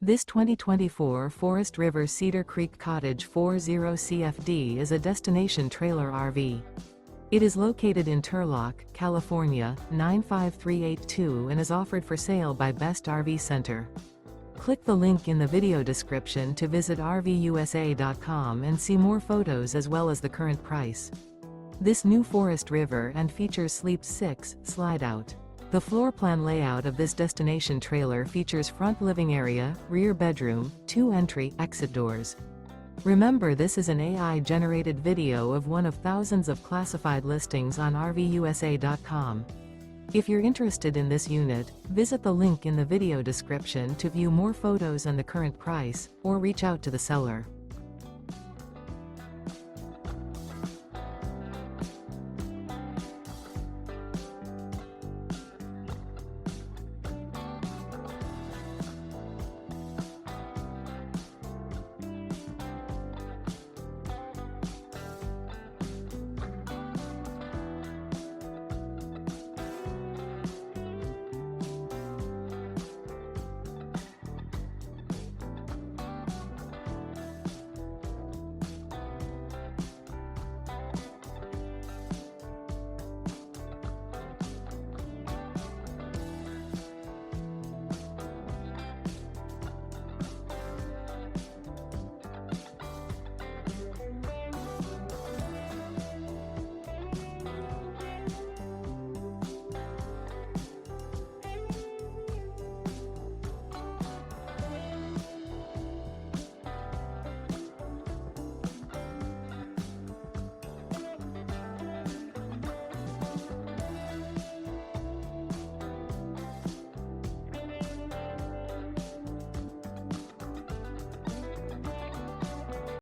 This 2024 Forest River Cedar Creek Cottage 40 CFD is a destination trailer RV. It is located in Turlock, California, 95382 and is offered for sale by Best RV Center. Click the link in the video description to visit RVUSA.com and see more photos as well as the current price. This new Forest River and features Sleep 6, Slideout. The floor plan layout of this destination trailer features front living area, rear bedroom, 2 entry/exit doors. Remember, this is an AI-generated video of one of thousands of classified listings on RVUSA.com. If you're interested in this unit, visit the link in the video description to view more photos and the current price, or reach out to the seller.